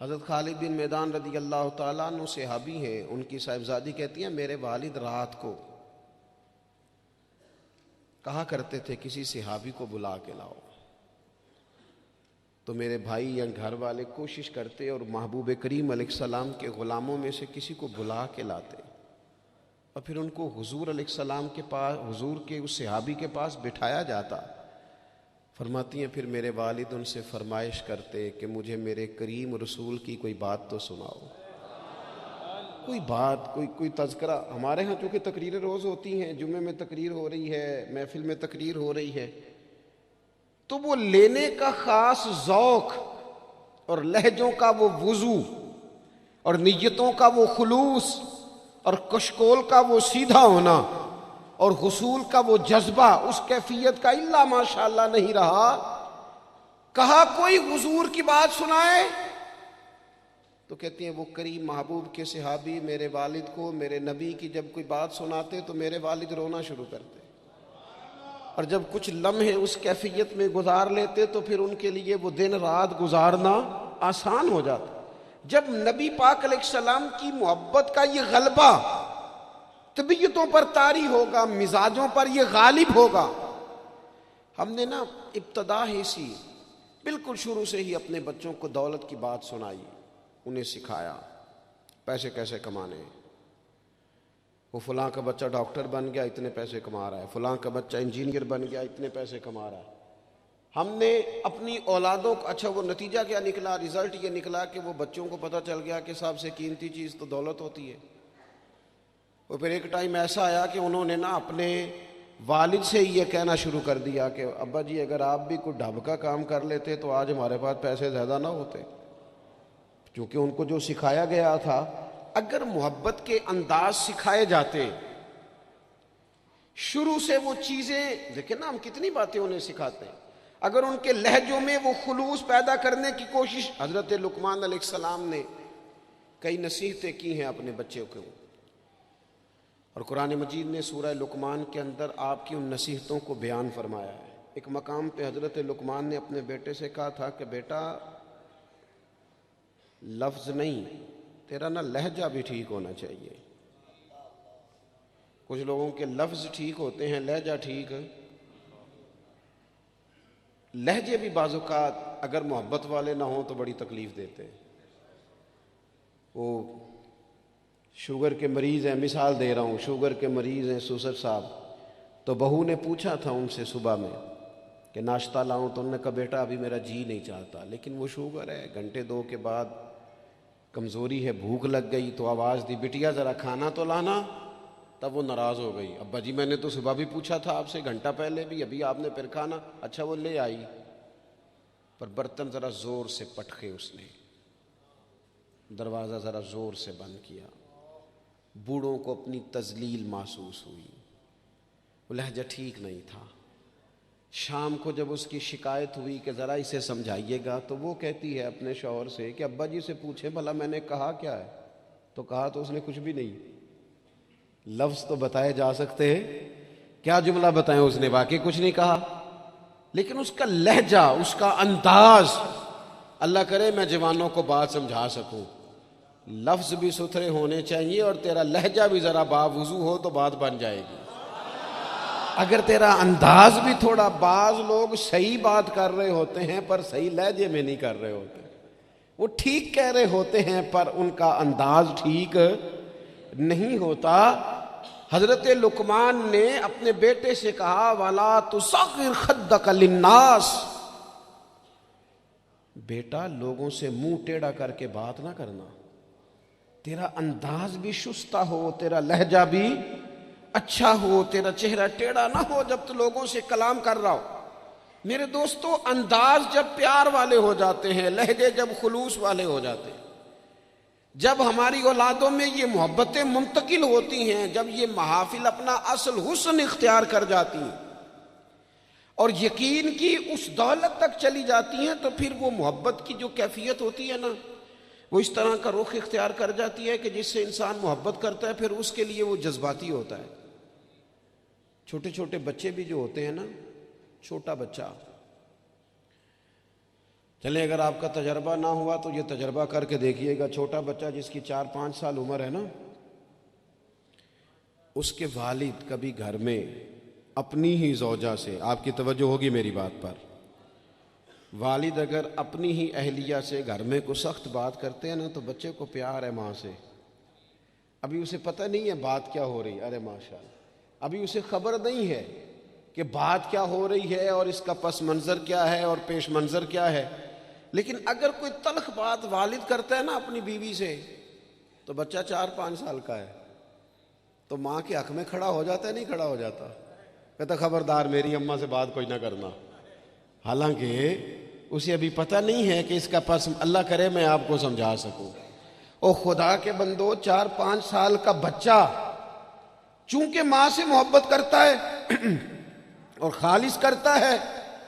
حضرت خالد بن میدان رضی اللہ تعالیٰ عنہ صحابی ہیں، ان کی صاحبزادی کہتی ہیں میرے والد رات کو کہا کرتے تھے کسی صحابی کو بلا کے لاؤ، تو میرے بھائی یا گھر والے کوشش کرتے اور محبوب کریم علیہ السلام کے غلاموں میں سے کسی کو بلا کے لاتے اور پھر ان کو حضور علیہ السلام کے پاس، حضور کے اس صحابی کے پاس بٹھایا جاتا۔ فرماتی ہیں پھر میرے والد ان سے فرمائش کرتے کہ مجھے میرے کریم رسول کی کوئی بات تو سناؤ، کوئی بات، کوئی تذکرہ۔ ہمارے ہاں چونکہ تقریریں روز ہوتی ہیں، جمعے میں تقریر ہو رہی ہے، محفل میں تقریر ہو رہی ہے، تو وہ لینے کا خاص ذوق اور لہجوں کا وہ وضو اور نیتوں کا وہ خلوص اور کشکول کا وہ سیدھا ہونا اور حصول کا وہ جذبہ، اس کیفیت کا الا ماشاءاللہ نہیں رہا۔ کہا کوئی حضور کی بات سنائے، تو کہتی ہیں وہ کریم محبوب کے صحابی میرے والد کو میرے نبی کی جب کوئی بات سناتے تو میرے والد رونا شروع کرتے، اور جب کچھ لمحے اس کیفیت میں گزار لیتے تو پھر ان کے لیے وہ دن رات گزارنا آسان ہو جاتا۔ جب نبی پاک علیہ السلام کی محبت کا یہ غلبہ طبیعتوں پر طاری ہوگا، مزاجوں پر یہ غالب ہوگا۔ ہم نے نا ابتدا ہی سی بالکل شروع سے ہی اپنے بچوں کو دولت کی بات سنائی، انہیں سکھایا پیسے کیسے کمانے۔ وہ فلاں کا بچہ ڈاکٹر بن گیا اتنے پیسے کما رہا ہے، فلاں کا بچہ انجینئر بن گیا اتنے پیسے کما رہا ہے۔ ہم نے اپنی اولادوں کو، اچھا وہ نتیجہ کیا نکلا، رزلٹ یہ نکلا کہ وہ بچوں کو پتہ چل گیا کہ سب سے قیمتی چیز تو دولت ہوتی ہے۔ اور پھر ایک ٹائم ایسا آیا کہ انہوں نے نا اپنے والد سے یہ کہنا شروع کر دیا کہ ابا جی اگر آپ بھی کوئی ڈھب کا کام کر لیتے تو آج ہمارے پاس پیسے زیادہ نہ ہوتے، کیونکہ ان کو جو سکھایا گیا تھا۔ اگر محبت کے انداز سکھائے جاتے شروع سے، وہ چیزیں دیکھیں نا، ہم کتنی باتیں انہیں سکھاتے ہیں، اگر ان کے لہجوں میں وہ خلوص پیدا کرنے کی کوشش، حضرت لقمان علیہ السلام نے کئی نصیحتیں کی ہیں اپنے بچوں کو، اور قرآن مجید نے سورہ لقمان کے اندر آپ کی ان نصیحتوں کو بیان فرمایا ہے۔ ایک مقام پہ حضرت لقمان نے اپنے بیٹے سے کہا تھا کہ بیٹا لفظ نہیں، تیرا نا لہجہ بھی ٹھیک ہونا چاہیے۔ کچھ لوگوں کے لفظ ٹھیک ہوتے ہیں، لہجہ ٹھیک۔ لہجے بھی بعض اوقات اگر محبت والے نہ ہوں تو بڑی تکلیف دیتے ہیں۔ وہ شوگر کے مریض ہیں، مثال دے رہا ہوں، شوگر کے مریض ہیں سسر صاحب، تو بہو نے پوچھا تھا ان سے صبح میں کہ ناشتہ لاؤں، تو انہوں نے کہا بیٹا ابھی میرا جی نہیں چاہتا، لیکن وہ شوگر ہے، گھنٹے دو کے بعد کمزوری ہے، بھوک لگ گئی تو آواز دی بٹیا ذرا کھانا تو لانا۔ تب وہ ناراض ہو گئی، ابا جی میں نے تو صبح بھی پوچھا تھا آپ سے، گھنٹہ پہلے بھی، ابھی آپ نے پھر کھانا۔ اچھا وہ لے آئی، پر برتن ذرا زور سے پٹکے، اس نے دروازہ ذرا زور سے بند کیا۔ بوڑھوں کو اپنی تذلیل محسوس ہوئی، وہ لہجہ ٹھیک نہیں تھا۔ شام کو جب اس کی شکایت ہوئی کہ ذرا اسے سمجھائیے گا، تو وہ کہتی ہے اپنے شوہر سے کہ ابا جی سے پوچھے بھلا میں نے کہا کیا ہے، تو کہا تو اس نے کچھ بھی نہیں۔ لفظ تو بتائے جا سکتے ہیں، کیا جملہ بتائیں، اس نے واقعی کچھ نہیں کہا، لیکن اس کا لہجہ، اس کا انداز، اللہ کرے میں جوانوں کو بات سمجھا سکوں۔ لفظ بھی ستھرے ہونے چاہیے اور تیرا لہجہ بھی ذرا باوضو ہو تو بات بن جائے گی۔ اگر تیرا انداز بھی تھوڑا، بعض لوگ صحیح بات کر رہے ہوتے ہیں پر صحیح لہجے میں نہیں کر رہے ہوتے، وہ ٹھیک کہہ رہے ہوتے ہیں پر ان کا انداز ٹھیک نہیں ہوتا۔ حضرت لقمان نے اپنے بیٹے سے کہا وَلَا تُصَغِّرْ خَدَّكَ لِلنَّاسِ، بیٹا لوگوں سے منہ ٹیڑھا کر کے بات نہ کرنا، تیرا انداز بھی شستہ ہو، تیرا لہجہ بھی اچھا ہو، تیرا چہرہ ٹیڑھا نہ ہو جب تو لوگوں سے کلام کر رہا ہو۔ میرے دوستو، انداز جب پیار والے ہو جاتے ہیں، لہجے جب خلوص والے ہو جاتے ہیں، جب ہماری اولادوں میں یہ محبتیں منتقل ہوتی ہیں، جب یہ محافل اپنا اصل حسن اختیار کر جاتی ہیں اور یقین کی اس دولت تک چلی جاتی ہیں، تو پھر وہ محبت کی جو کیفیت ہوتی ہے نا، وہ اس طرح کا رخ اختیار کر جاتی ہے کہ جس سے انسان محبت کرتا ہے پھر اس کے لیے وہ جذباتی ہوتا ہے۔ چھوٹے چھوٹے بچے بھی جو ہوتے ہیں نا، چھوٹا بچہ چلیں اگر آپ کا تجربہ نہ ہوا تو یہ تجربہ کر کے دیکھیے گا. چھوٹا بچہ جس کی 4-5 سال عمر ہے نا، اس کے والد کبھی گھر میں اپنی ہی زوجہ سے، آپ کی توجہ ہوگی میری بات پر، والد اگر اپنی ہی اہلیہ سے گھر میں کوئی سخت بات کرتے ہیں نا تو بچے کو پیار ہے ماں سے. ابھی اسے پتہ نہیں ہے بات کیا ہو رہی، ارے ماشاءاللہ، ابھی اسے خبر نہیں ہے کہ بات کیا ہو رہی ہے اور اس کا پس منظر کیا ہے اور پیش منظر کیا ہے. لیکن اگر کوئی تلخ بات والد کرتا ہے نا اپنی بیوی سے، تو بچہ 4-5 سال کا ہے تو ماں کے حق میں کھڑا ہو جاتا ہے، نہیں کھڑا ہو جاتا؟ کہتا خبردار میری اماں سے بات کوئی نہ کرنا. حالانکہ اسے ابھی پتہ نہیں ہے کہ اس کا پس، اللہ کرے میں آپ کو سمجھا سکوں. او خدا کے بندو، 4-5 سال کا بچہ چونکہ ماں سے محبت کرتا ہے اور خالص کرتا ہے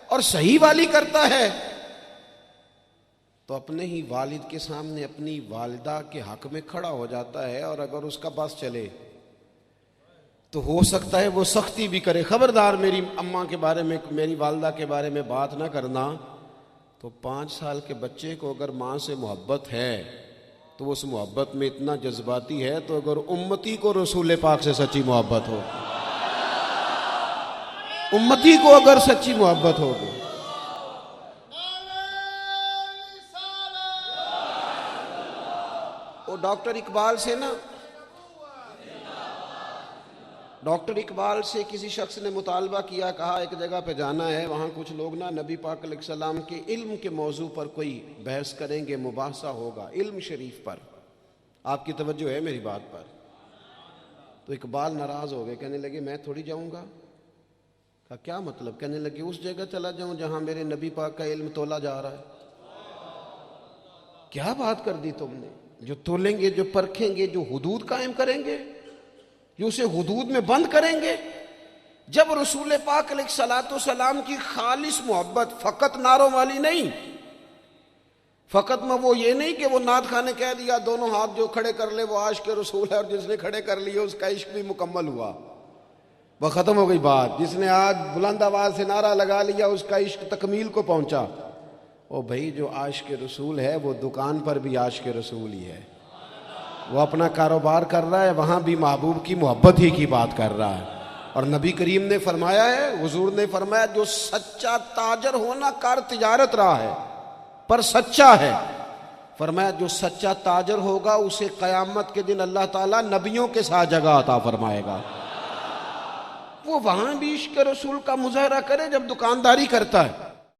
اور صحیح والی کرتا ہے، تو اپنے ہی والد کے سامنے اپنی والدہ کے حق میں کھڑا ہو جاتا ہے. اور اگر اس کا بس چلے تو ہو سکتا ہے وہ سختی بھی کرے، خبردار میری اماں کے بارے میں، میری والدہ کے بارے میں بات نہ کرنا. تو 5 سال کے بچے کو اگر ماں سے محبت ہے تو وہ اس محبت میں اتنا جذباتی ہے، تو اگر امتی کو رسول پاک سے سچی محبت ہو، امتی کو اگر سچی محبت ہوگی، وہ ڈاکٹر اقبال سے نا، ڈاکٹر اقبال سے کسی شخص نے مطالبہ کیا، کہا ایک جگہ پہ جانا ہے، وہاں کچھ لوگ نا نبی پاک علیہ السلام کے علم کے موضوع پر کوئی بحث کریں گے، مباحثہ ہوگا علم شریف پر. آپ کی توجہ ہے میری بات پر؟ تو اقبال ناراض ہو گئے، کہنے لگے میں تھوڑی جاؤں گا. کہا کیا مطلب؟ کہنے لگے اس جگہ چلا جاؤں جہاں میرے نبی پاک کا علم تولا جا رہا ہے. کیا بات کر دی تم نے؟ جو تولیں گے، جو پرکھیں گے، جو حدود قائم کریں گے، جو اسے حدود میں بند کریں گے. جب رسول پاک علیہ الصلوۃ والسلام کی خالص محبت، فقط نعروں والی نہیں، فقط میں وہ یہ نہیں کہ وہ نعت خانے کہہ دیا دونوں ہاتھ جو کھڑے کر لے وہ عاشق رسول ہے، اور جس نے کھڑے کر لیے اس کا عشق بھی مکمل ہوا، وہ ختم ہو گئی بات. جس نے آج بلند آواز سے نعرہ لگا لیا اس کا عشق تکمیل کو پہنچا. او بھائی، جو عاشق رسول ہے وہ دکان پر بھی عاشق رسول ہی ہے، وہ اپنا کاروبار کر رہا ہے وہاں بھی محبوب کی محبت ہی کی بات کر رہا ہے. اور نبی کریم نے فرمایا ہے، حضور نے فرمایا، جو سچا تاجر ہونا کار تجارت رہا ہے پر سچا ہے، فرمایا جو سچا تاجر ہوگا اسے قیامت کے دن اللہ تعالیٰ نبیوں کے ساتھ جگہ عطا فرمائے گا. وہ وہاں بھی عشق رسول کا مظاہرہ کرے جب دکانداری کرتا ہے.